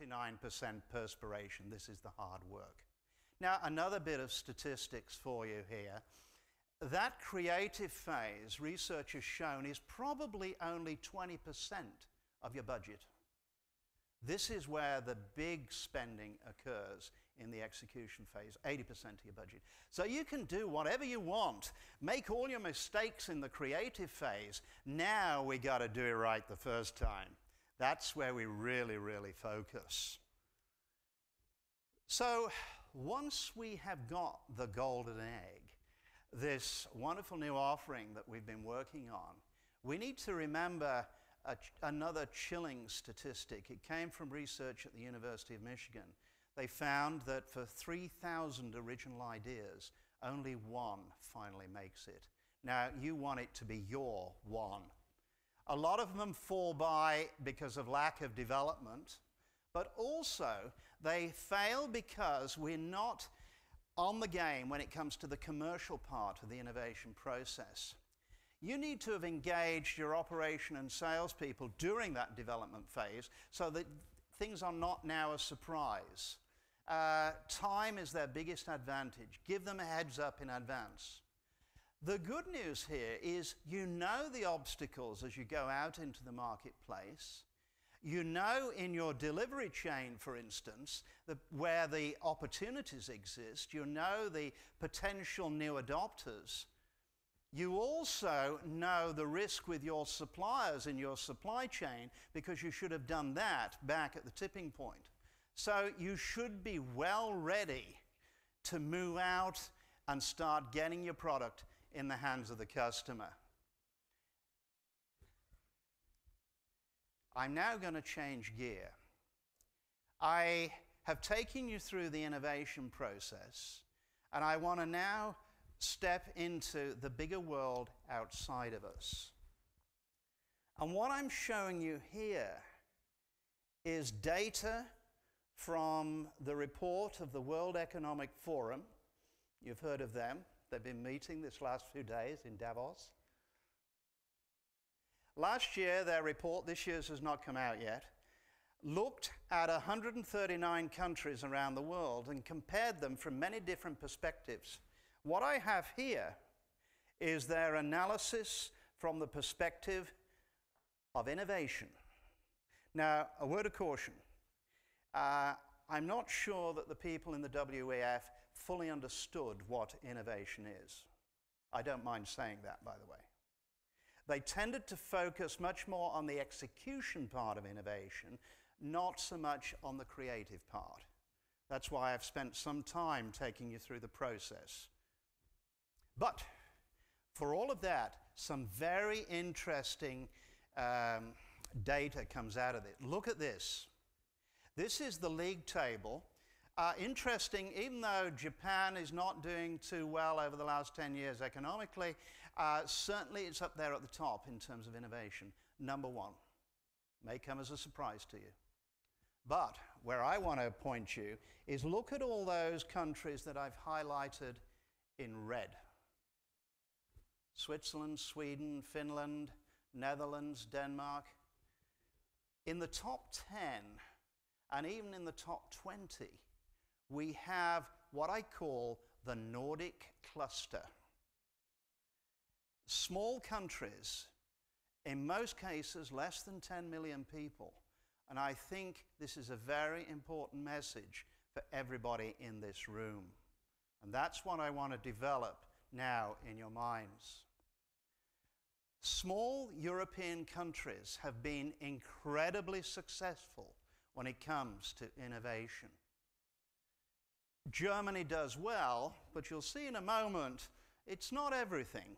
99% perspiration. This is the hard work. Now, another bit of statistics for you here. That creative phase, research has shown, is probably only 20% of your budget. This is where the big spending occurs in the execution phase, 80% of your budget. So you can do whatever you want, make all your mistakes in the creative phase. Now we got to do it right the first time. That's where we really, really focus. So once we have got the golden egg, this wonderful new offering that we've been working on, we need to remember another chilling statistic. It came from research at the University of Michigan. They found that for 3,000 original ideas, only one finally makes it. Now, you want it to be your one. A lot of them fall by because of lack of development, but also they fail because we're not on the game when it comes to the commercial part of the innovation process. You need to have engaged your operation and salespeople during that development phase so that things are not now a surprise. Time is their biggest advantage. Give them a heads up in advance. The good news here is you know the obstacles as you go out into the marketplace. You know in your delivery chain, for instance, where the opportunities exist. You know the potential new adopters. You also know the risk with your suppliers in your supply chain because you should have done that back at the tipping point. So you should be well ready to move out and start getting your product in the hands of the customer. I'm now going to change gear. I have taken you through the innovation process, and I want to now step into the bigger world outside of us. And what I'm showing you here is data from the report of the World Economic Forum. You've heard of them. They've been meeting this last few days in Davos. Last year, their report, this year's has not come out yet, looked at 139 countries around the world and compared them from many different perspectives. What I have here is their analysis from the perspective of innovation. Now, a word of caution. I'm not sure that the people in the WEF fully understood what innovation is. I don't mind saying that, by the way. They tended to focus much more on the execution part of innovation, not so much on the creative part. That's why I've spent some time taking you through the process. But for all of that, some very interesting data comes out of it. Look at this. This is the league table. Interesting, even though Japan is not doing too well over the last 10 years economically, certainly it's up there at the top in terms of innovation. Number one. May come as a surprise to you. But where I want to point you is look at all those countries that I've highlighted in red. Switzerland, Sweden, Finland, Netherlands, Denmark. In the top 10, and even in the top 20, we have what I call the Nordic cluster. Small countries, in most cases less than 10 million people. And I think this is a very important message for everybody in this room. And that's what I want to develop now in your minds. Small European countries have been incredibly successful when it comes to innovation. Germany does well, but you'll see in a moment, it's not everything.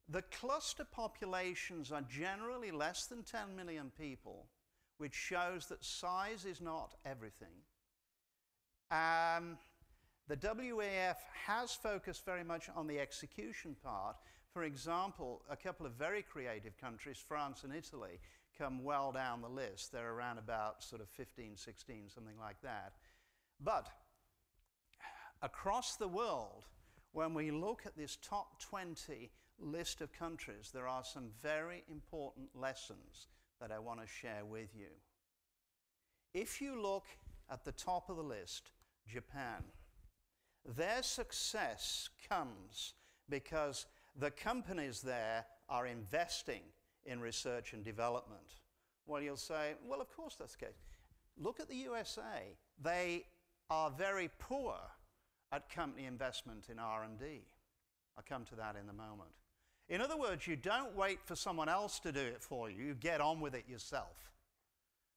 The cluster populations are generally less than 10 million people, which shows that size is not everything. The WEF has focused very much on the execution part. For example, a couple of very creative countries, France and Italy, come well down the list. They're around about sort of 15, 16, something like that. But across the world, when we look at this top 20 list of countries, there are some very important lessons that I want to share with you. If you look at the top of the list, Japan, their success comes because the companies there are investing in research and development. Well, you'll say, well, of course that's the case. Look at the USA. They are very poor at company investment in R&D. I'll come to that in a moment. In other words, you don't wait for someone else to do it for you. You get on with it yourself.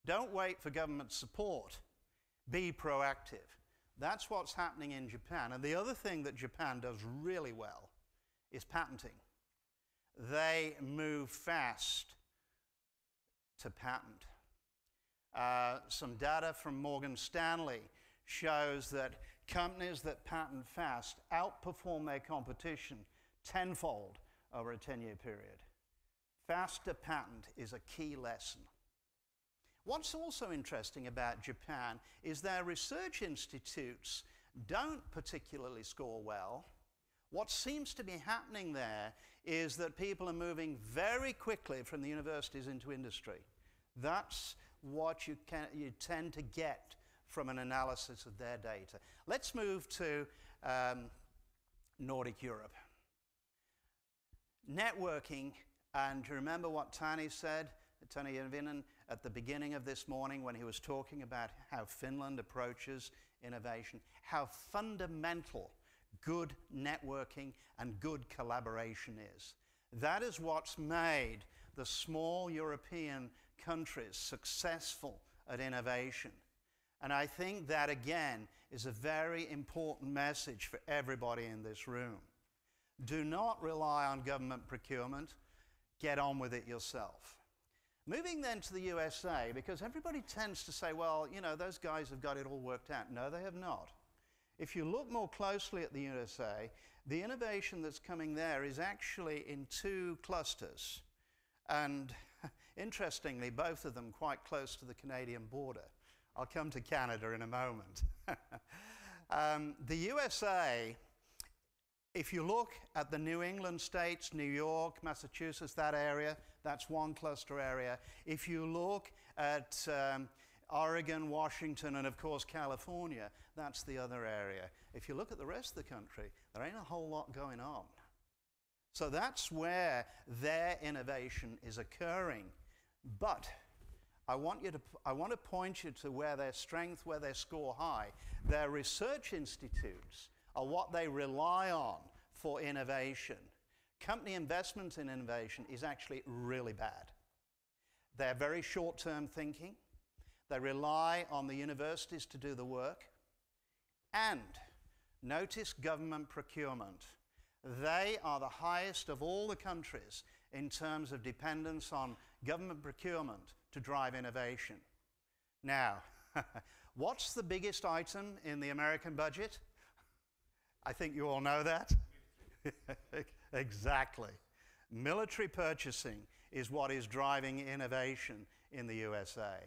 Don't wait for government support. Be proactive. That's what's happening in Japan. And the other thing that Japan does really well is patenting. They move fast to patent. Some data from Morgan Stanley shows that companies that patent fast outperform their competition tenfold over a 10-year period. Fast to patent is a key lesson. What's also interesting about Japan is their research institutes don't particularly score well. What seems to be happening there is that people are moving very quickly from the universities into industry. That's what you tend to get from an analysis of their data. Let's move to Nordic Europe. Networking, and remember what Tani said, Tani Järvinen, at the beginning of this morning when he was talking about how Finland approaches innovation, how fundamental good networking and good collaboration is. That is what's made the small European countries successful at innovation. And I think that, again, is a very important message for everybody in this room. Do not rely on government procurement. Get on with it yourself. Moving then to the USA, because everybody tends to say, well, you know, those guys have got it all worked out. No, they have not. If you look more closely at the USA, the innovation that's coming there is actually in two clusters. And interestingly, both of them quite close to the Canadian border. I'll come to Canada in a moment. The USA, if you look at the New England states, New York, Massachusetts, that area, that's one cluster area. If you look at Oregon, Washington, and of course California, that's the other area. If you look at the rest of the country, there ain't a whole lot going on. So that's where their innovation is occurring. But I want to point you to where their strength, where they score high. Their research institutes are what they rely on for innovation. Company investment in innovation is actually really bad. They're very short-term thinking. They rely on the universities to do the work. And notice government procurement. They are the highest of all the countries in terms of dependence on government procurement to drive innovation. Now, what's the biggest item in the American budget? I think you all know that. Exactly. Military purchasing is what is driving innovation in the USA.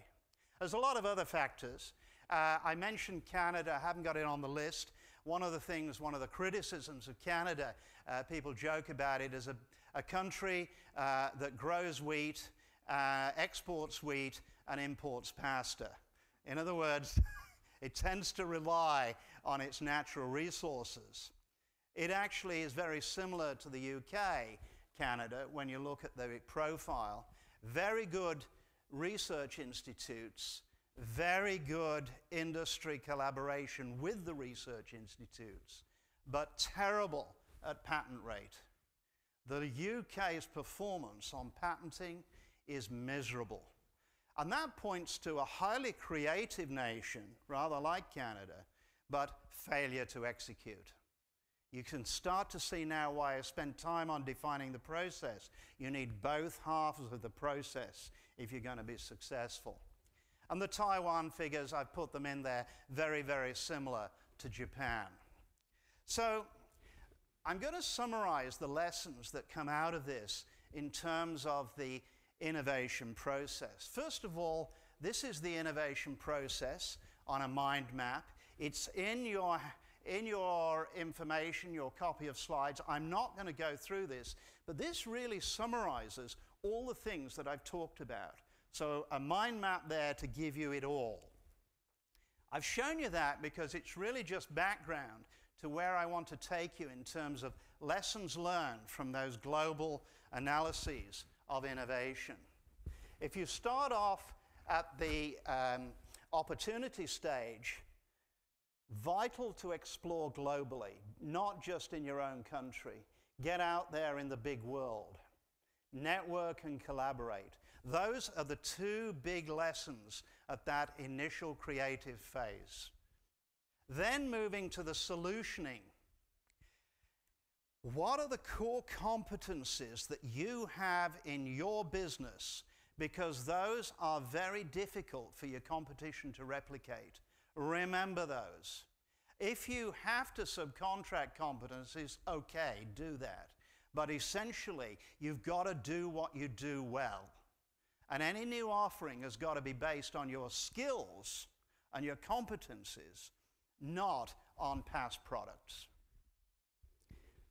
There's a lot of other factors. I mentioned Canada. I haven't got it on the list. One of the criticisms of Canada, people joke about it as a country that grows wheat, exports wheat, and imports pasta. In other words, it tends to rely on its natural resources. It actually is very similar to the UK, Canada, when you look at the profile. Very good research institutes, very good industry collaboration with the research institutes, but terrible at patent rate. The UK's performance on patenting is miserable. And that points to a highly creative nation, rather like Canada, but failure to execute. You can start to see now why I spend time on defining the process. You need both halves of the process if you're going to be successful. And the Taiwan figures, I've put them in there, very, very similar to Japan. So I'm going to summarize the lessons that come out of this in terms of the innovation process. First of all, this is the innovation process on a mind map. It's in your information, your copy of slides. I'm not going to go through this, but this really summarizes all the things that I've talked about. So a mind map there to give you it all. I've shown you that because it's really just background to where I want to take you in terms of lessons learned from those global analyses of innovation. If you start off at the opportunity stage, vital to explore globally, not just in your own country. Get out there in the big world. Network and collaborate. Those are the two big lessons at that initial creative phase. Then moving to the solutioning. What are the core competencies that you have in your business? Because those are very difficult for your competition to replicate. Remember those. If you have to subcontract competencies, okay, do that. But essentially, you've got to do what you do well. And any new offering has got to be based on your skills and your competencies, not on past products.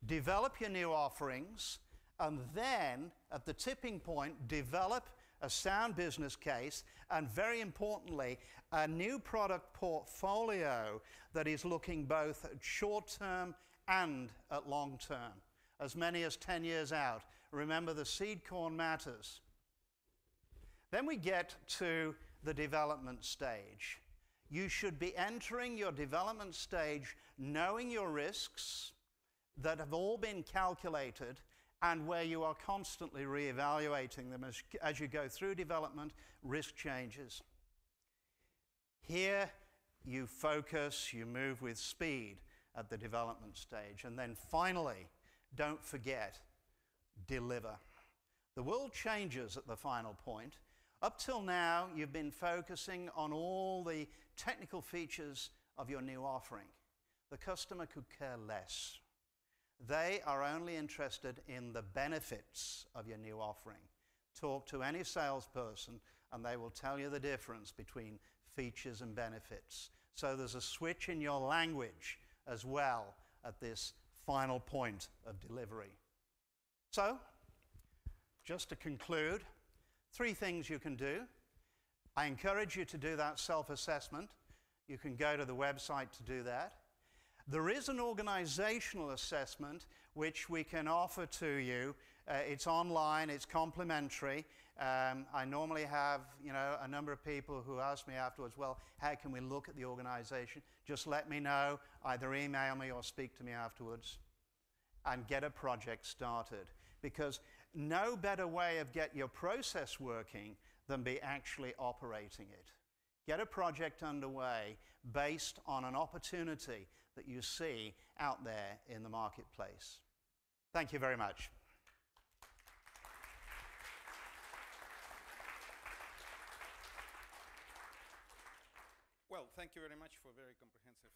Develop your new offerings, and then, at the tipping point, develop a sound business case, and very importantly, a new product portfolio that is looking both at short-term and at long-term, as many as 10 years out. Remember, the seed corn matters. Then we get to the development stage. You should be entering your development stage knowing your risks that have all been calculated and where you are constantly re-evaluating them as you go through development. Risk changes. Here you focus, you move with speed at the development stage. And then finally, don't forget, deliver. The world changes at the final point. Up till now, you've been focusing on all the technical features of your new offering. The customer could care less. They are only interested in the benefits of your new offering. Talk to any salesperson and they will tell you the difference between features and benefits. So there's a switch in your language as well at this final point of delivery. So, just to conclude, 3 things you can do. I encourage you to do that self-assessment. You can go to the website to do that. There is an organizational assessment which we can offer to you. It's online, it's complimentary. I normally have, a number of people who ask me afterwards, well, how can we look at the organization? Just let me know, either email me or speak to me afterwards, and get a project started. Because no better way of get your process working than be actually operating it. Get a project underway based on an opportunity that you see out there in the marketplace. Thank you very much. Well, thank you very much for a very comprehensive